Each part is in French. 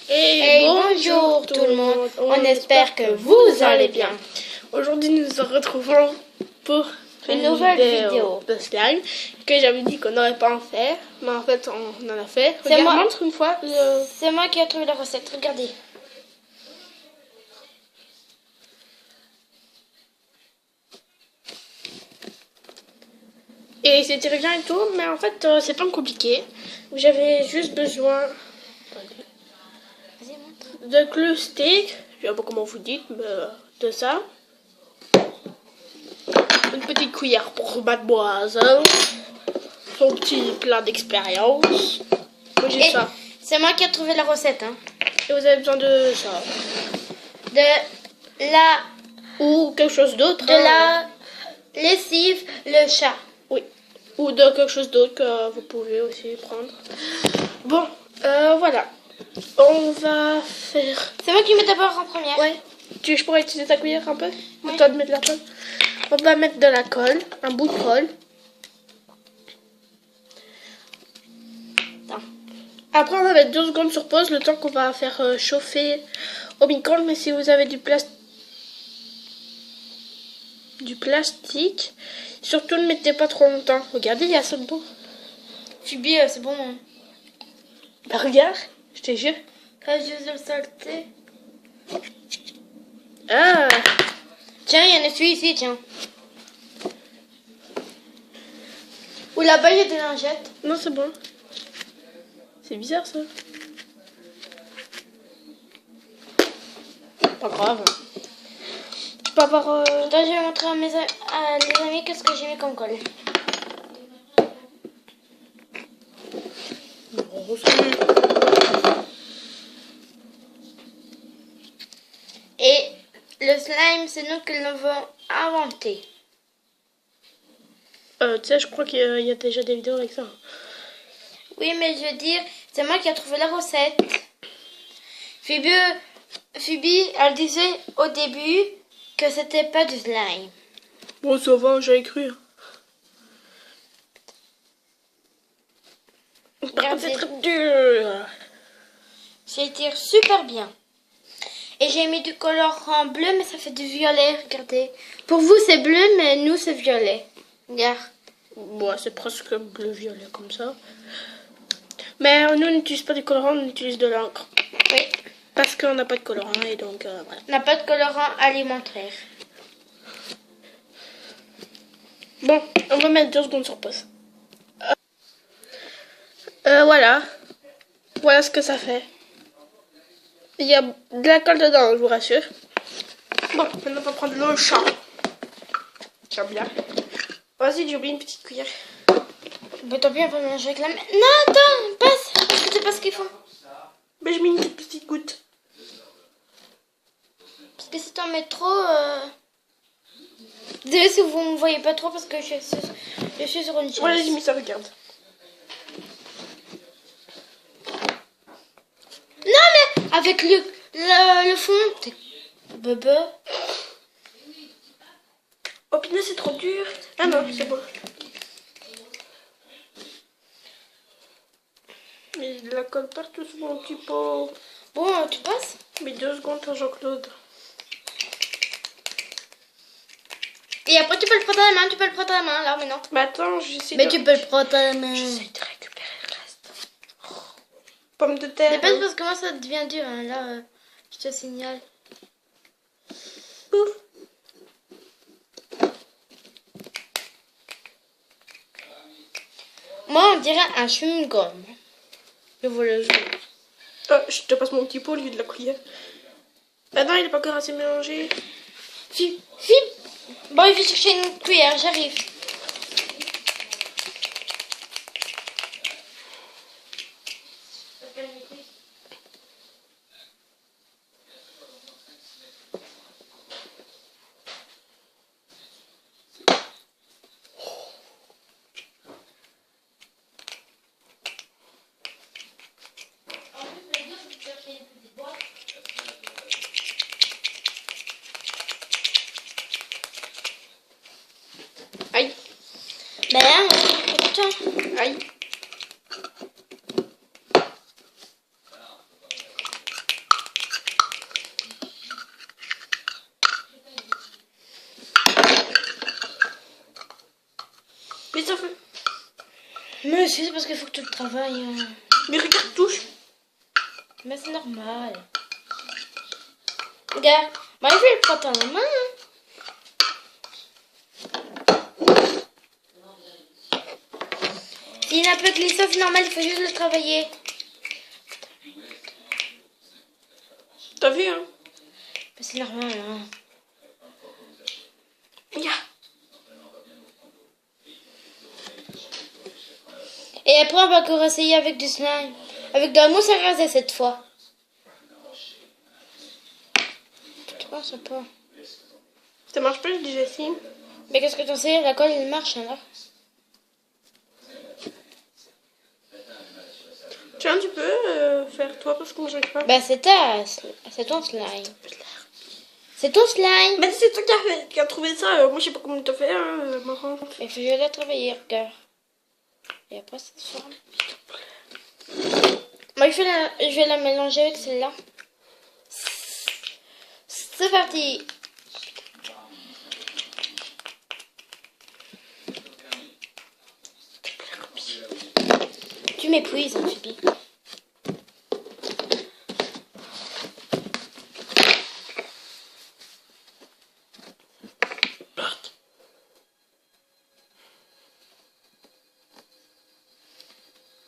Et bonjour tout le monde, on espère que vous allez bien. Aujourd'hui nous nous retrouvons pour Une nouvelle vidéo de slime que j'avais dit qu'on n'aurait pas en faire, mais en fait on en a fait. C'est moi. Montre une fois. C'est moi qui ai trouvé la recette, regardez. Et c'était bien et tout, mais en fait c'est pas compliqué. J'avais juste besoin Vas-y, montre. de glue stick, je sais pas comment vous dites, mais de ça. Une petite cuillère pour mademoiselle. Son petit plat d'expérience. Moi j'ai ça. C'est moi qui ai trouvé la recette. Hein. Et vous avez besoin de ça. De la Ou quelque chose d'autre. De la lessive, le chat. Oui. Ou de quelque chose d'autre que vous pouvez aussi prendre. Bon, voilà. On va faire... C'est moi qui mets d'abord en première. Ouais. Je pourrais utiliser ta cuillère un peu? Ouais. Le temps de mettre la colle. On va mettre de la colle. Un bout de colle. Après, on va mettre 2 secondes sur pause, le temps qu'on va faire chauffer au micro-ondes. Mais si vous avez du plastique, surtout ne mettez pas trop longtemps. Regardez, il y a ça dedans. Phoebe, c'est bon. Hein. Bah regarde, je te jure. Quand je vais le salter. Ah, Tiens, il y en a celui ici, tiens. Ou là-bas, il y a des lingettes. non, c'est bon. C'est bizarre ça. Pas grave. Je peux avoir... Attends, je vais montrer à les amis qu'est-ce que j'ai mis comme colle. Et le slime, c'est nous qui l'avons inventé. tu sais, je crois qu'il y a déjà des vidéos avec ça. Oui, mais je veux dire, c'est moi qui ai trouvé la recette. Phoebe, elle disait au début que c'était pas du slime. Bon, ça va, j'ai écrit. C'est très dur. Ça tire super bien. Et j'ai mis du colorant bleu, mais ça fait du violet, regardez. Pour vous, c'est bleu, mais nous, c'est violet. Regarde. Bon, c'est presque bleu-violet comme ça. Mais nous, on n'utilise pas du colorant, on utilise de l'encre. Oui. Parce qu'on n'a pas de colorant et donc voilà. On n'a pas de colorant alimentaire. Bon, on va mettre 2 secondes sur pause. Voilà. Voilà ce que ça fait. Il y a de la colle dedans, je vous rassure. Bon, maintenant on va prendre le chat. Tiens bien. Vas-y, j'ai oublié une petite cuillère. Bah tant pis, on va mélanger avec la main. Non, attends, passe. Parce que tu sais pas ce qu'il faut. Mais je mets une petite goutte. Parce que si t'en mets trop... Désolé si vous ne voyez pas trop parce que je suis sur une chaise. Voilà, j'ai mis ça, regarde. Non mais avec le fond, t'es bebe. Oh punaise, c'est trop dur. Ah non, c'est bon. Mais de la colle partout sur mon petit pot. Bon, tu passes. Mais 2 secondes, Jean-Claude. Et après tu peux le prendre à la main, là maintenant. Mais attends, j'essaie Mais de... tu peux le prendre à la main. J'essaie de récupérer le reste. Pomme de terre. C'est pas parce que moi ça devient dur, hein. Là, je te signale. Pouf. Moi on dirait un chewing-gum. Je vois le jeu. Je te passe mon petit pot au lieu de la cuillère. Ah non, il n'est pas encore assez mélangé. Fib. Bon, il faut chercher une cuillère, j'arrive. Aïe. ça fait. Mais si, c'est parce qu'il faut que tu le travailles. Hein. Mais regarde, touche. Mais c'est normal. Regarde, moi je vais le prendre dans la main. Hein. S'il est un peu glissant, c'est normal, il faut juste le travailler. T'as vu, hein? Mais c'est normal, hein. Regarde. Et après, on va encore essayer avec du slime. Avec de la mousse à raser cette fois. Tu penses pas? Ça marche pas, je dis j'essaye. Mais qu'est-ce que t'en sais? La colle, elle marche alors. Tiens, tu peux faire toi parce que moi j'arrive pas. Bah c'est ton slime. C'est ton slime. Mais c'est toi qui a trouvé ça. Moi je sais pas comment t'as fait. Hein, marrant. Il faut que je la travailler, regarde. Et après ça se forme. Moi je vais la mélanger avec celle-là. C'est parti. Tu m'épuises, hein, Phoebe.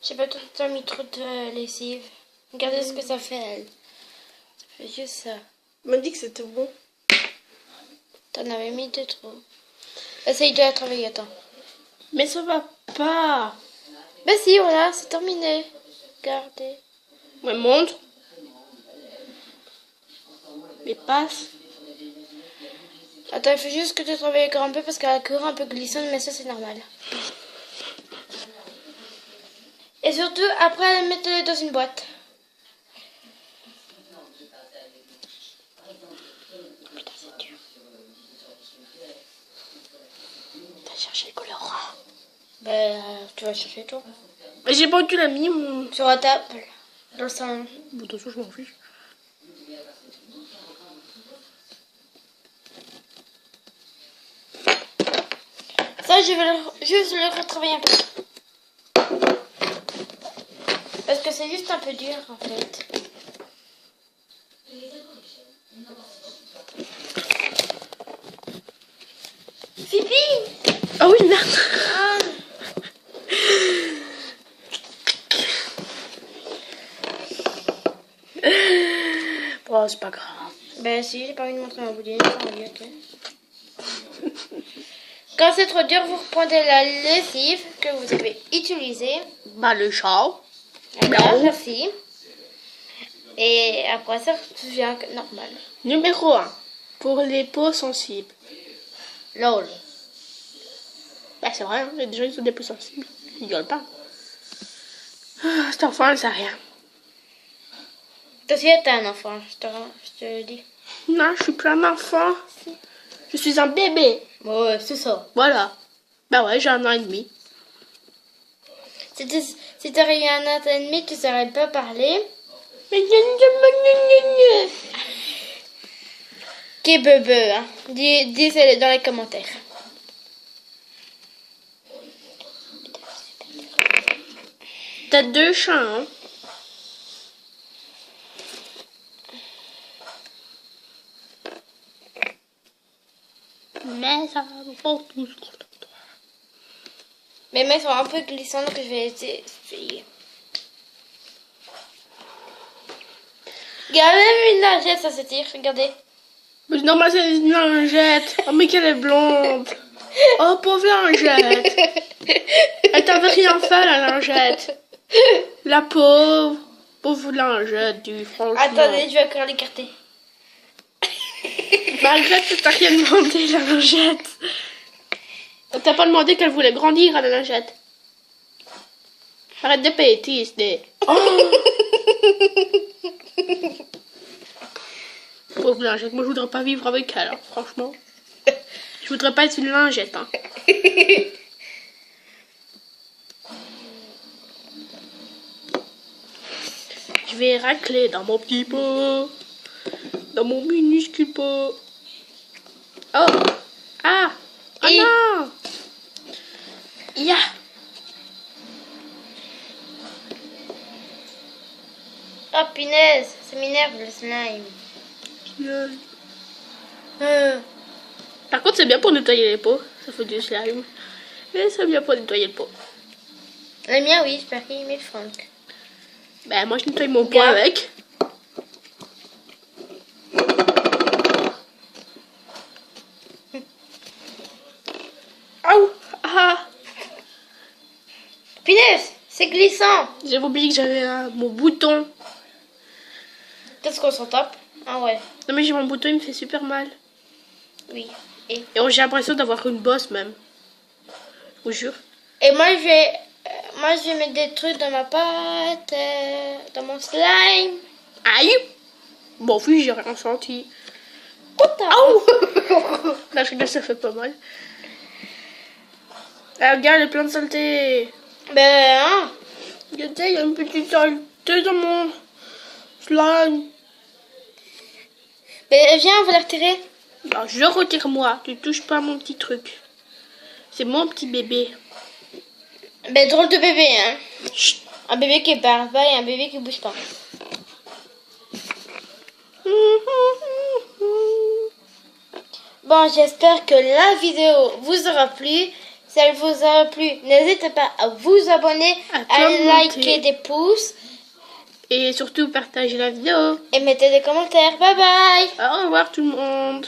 Je sais pas, toi, t'as mis trop de lessive. Regardez ce que ça fait, elle. Ça fait juste ça. Elle m'a dit que c'était bon. T'en avais mis de trop. Essaye de la travailler, attends. Mais ça va pas. Bah si, voilà, c'est terminé. Regardez. Ouais, montre. Mais passe. Attends, il faut juste que tu travailles encore un peu parce qu'elle a encore un peu glissante, mais ça c'est normal. Et surtout, après, mettez-les dans une boîte. Putain, c'est dur. T'as cherché le colorant. Bah, tu vas chercher toi. Mais j'ai pas où tu l'as mis, mon. Sur la table, dans le salon. Bon, de toute façon, je m'en fiche. Ça, je vais juste le retravailler un peu. Parce que c'est juste un peu dur, en fait. Phoebe! Ah oui, merde. Ah. Bon, c'est pas grave. Ben si, j'ai pas envie de montrer ma bouline. Ok. Quand c'est trop dur, vous reprenez la lessive que vous avez utilisée. Bah, le chat. Voilà, Non. merci. Et après ça devient normal. Numéro 1. Pour les peaux sensibles. LOL. Bah, c'est vrai, hein, il y a des gens qui sont des peaux sensibles. Ils rigolent pas. Ah, cet enfant, elle sait rien. Toi aussi, t'es un enfant, je te le dis. Non, je suis plus un enfant. Je suis un bébé. Ouais, c'est ça. Voilà. Bah ouais, j'ai 1 an et demi. Si t'aurais eu un an et demi, tu saurais pas parler. Mais Qui bebe, hein. Dis-le dans les commentaires. t'as 2 chats, hein. Mais ça va pas tous. Mes mains sont un peu glissantes, donc je vais essayer. Regardez, même une lingette, ça s'étire, regardez. Mais normal, c'est une lingette. Oh, mais qu'elle est blonde. Oh, pauvre lingette. Elle t'avait rien fait, la lingette. La pauvre. Pauvre lingette, du franchement. Attendez, je vais encore l'écarter. Malgré que t'as rien demandé, la lingette. T'as pas demandé qu'elle voulait grandir à la lingette. Arrête de bêtises, des. Oh. Pauvre lingette, moi je voudrais pas vivre avec elle, hein, franchement. Je voudrais pas être une lingette, hein. Je vais racler dans mon petit pot. Dans mon minuscule pot. Oh. Ah. Ah Et- non. Ya. Oh punaise, ça m'énerve le slime. Par contre, c'est bien pour nettoyer les pots. Ça fait du slime. Mais c'est bien pour nettoyer le pot. Le mien, oui, j'espère qu'il met le Franck. Ben, moi, je nettoie mon pot Regarde. avec. Aouh! Ah! Punaise, c'est glissant. J'avais oublié que j'avais mon bouton. Qu'est-ce qu'on s'en tape? Ah ouais, Non, mais j'ai mon bouton, il me fait super mal. oui. Et J'ai l'impression d'avoir une bosse même. Je vous jure. Et moi je vais mettre des trucs dans ma pâte, dans mon slime. Aïe! Bon, oui, j'ai rien senti. Putain. Là, je rigole, ça fait pas mal. Ah, regarde, il y a plein de saleté. Ben, hein. Regardez, il y a une petite saleté dans mon slime. Ben, viens, on va la retirer. Non, je retire moi. Tu touches pas à mon petit truc. C'est mon petit bébé. Ben, drôle de bébé, hein. Chut. Un bébé qui parle pas et un bébé qui bouge pas. Bon, j'espère que la vidéo vous aura plu. Si elle vous a plu, n'hésitez pas à vous abonner, À à commenter. liker des pouces Et surtout, partagez la vidéo. et mettez des commentaires. Bye bye. Au revoir tout le monde.